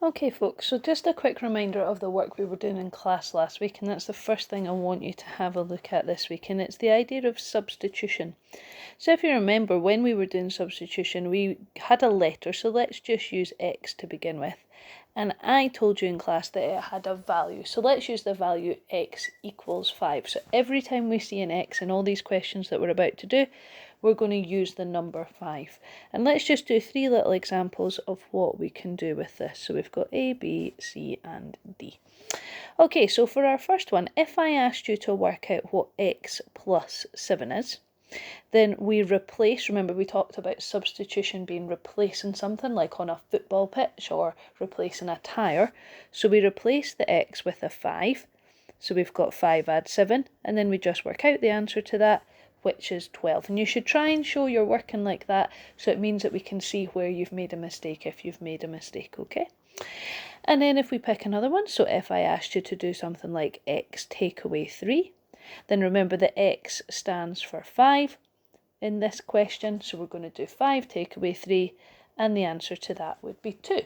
Okay folks, so just a quick reminder of the work we were doing in class last week, and that's the first thing I want you to have a look at this week, and it's the idea of substitution. So if you remember, when we were doing substitution, we had a letter, so let's just use x to begin with. And I told you in class that it had a value, so let's use the value x equals 5. So every time we see an x in all these questions that we're about to do, we're going to use the number 5. And let's just do 3 little examples of what we can do with this. So we've got A, B, C and D. Okay, so for our first one, if I asked you to work out what x plus 7 is, then we replace, remember we talked about substitution being replacing something like on a football pitch or replacing a tyre. So we replace the x with a 5. So we've got 5 add 7, and then we just work out the answer to that, which is 12. And you should try and show you're working like that, so it means that we can see where you've made a mistake if you've made a mistake, okay? And then if we pick another one, so if I asked you to do something like x take away 3, then remember that x stands for 5 in this question, so we're going to do 5 take away 3, and the answer to that would be 2.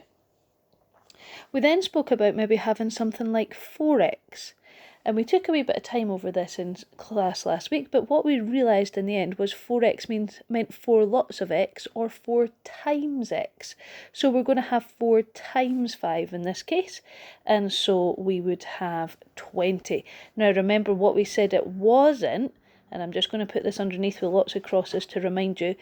We then spoke about maybe having something like 4x. And we took a wee bit of time over this in class last week, but what we realised in the end was 4x meant 4 lots of x, or 4 times x. So we're going to have 4 times 5 in this case, and so we would have 20. Now remember what we said it wasn't, and I'm just going to put this underneath with lots of crosses to remind you,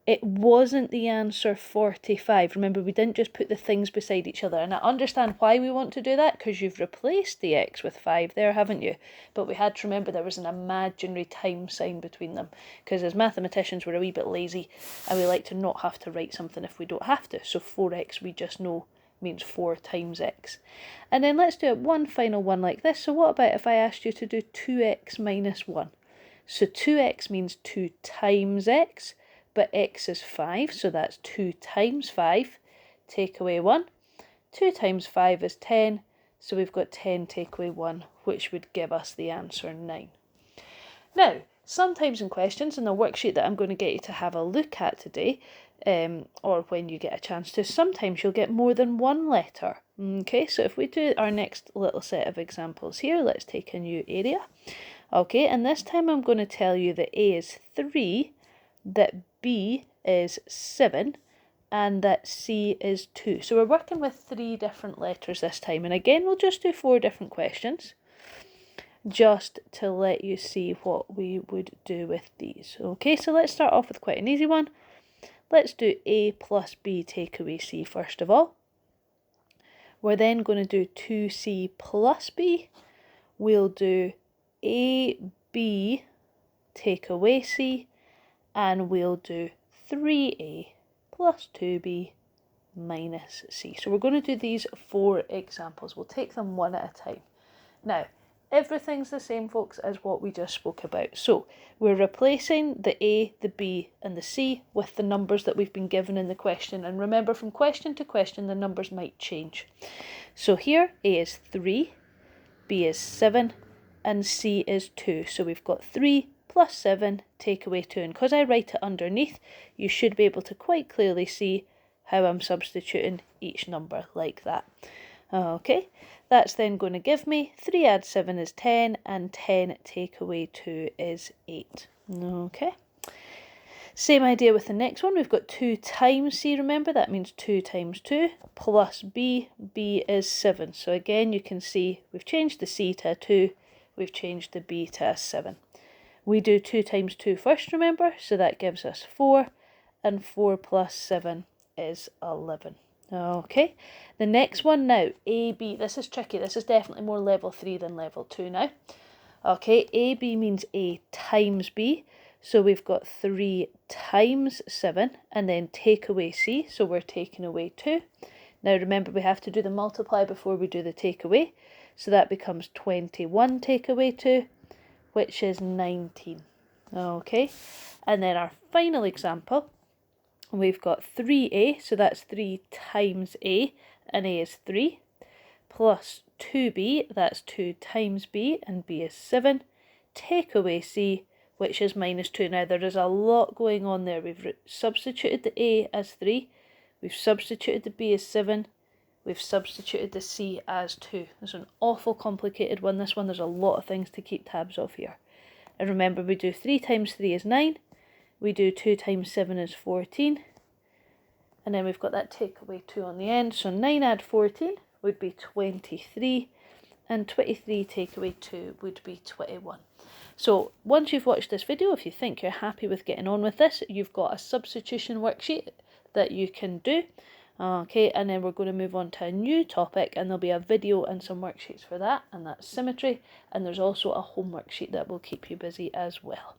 it wasn't the answer 45. Remember, we didn't just put the things beside each other. And I understand why we want to do that, because you've replaced the x with 5 there, haven't you? But we had to remember there was an imaginary time sign between them, because as mathematicians we're a wee bit lazy and we like to not have to write something if we don't have to. So 4x we just know means 4 times x. And then let's do one final one like this. So what about if I asked you to do 2x minus 1? So 2x means 2 times x, but x is 5, so that's 2 times 5, take away 1. 2 times 5 is 10, so we've got 10 take away 1, which would give us the answer 9. Now, sometimes in questions, in the worksheet that I'm going to get you to have a look at today, or when you get a chance to, sometimes you'll get more than one letter. Okay, so if we do our next little set of examples here, let's take a new area. Okay, and this time I'm going to tell you that A is 3, that B is 7, and that C is 2. So we're working with 3 different letters this time, and again we'll just do 4 different questions just to let you see what we would do with these. Okay, so let's start off with quite an easy one. Let's do A plus B take away C first of all. We're then going to do 2C plus B. We'll do AB take away C, and we'll do 3A plus 2B minus C. So we're going to do these 4 examples. We'll take them one at a time. Now, everything's the same, folks, as what we just spoke about. So we're replacing the A, the B and the C with the numbers that we've been given in the question. And remember, from question to question, the numbers might change. So here, A is 3, B is 7, and C is 2. So we've got 3 plus 7 take away 2. And because I write it underneath, you should be able to quite clearly see how I'm substituting each number like that. Okay, that's then going to give me 3 add 7 is 10, and 10 take away 2 is 8. Okay, same idea with the next one. We've got 2 times C, remember, that means 2 times 2, plus B. B is 7. So again, you can see we've changed the C to a 2, we've changed the B to a 7. We do 2 times 2 first, remember, so that gives us 4, and 4 plus 7 is 11. Okay, the next one now, AB, this is tricky, this is definitely more level 3 than level 2 now. Okay, AB means A times B, so we've got 3 times 7, and then take away C, so we're taking away 2. Now remember, we have to do the multiply before we do the take away, so that becomes 21 take away 2, which is 19. Okay, and then our final example, we've got 3A, so that's 3 times A, and A is 3, plus 2B, that's 2 times B, and B is 7, take away C, which is minus 2. Now there is a lot going on there. We've substituted the A as 3, we've substituted the B as 7, we've substituted the c as 2. It's an awful complicated one. This one, there's a lot of things to keep tabs of here. And remember, we do 3 times 3 is 9. We do 2 times 7 is 14. And then we've got that takeaway 2 on the end. So 9 add 14 would be 23. And 23 takeaway 2 would be 21. So once you've watched this video, if you think you're happy with getting on with this, you've got a substitution worksheet that you can do. Okay, and then we're going to move on to a new topic, and there'll be a video and some worksheets for that, and that's symmetry. And there's also a homework sheet that will keep you busy as well.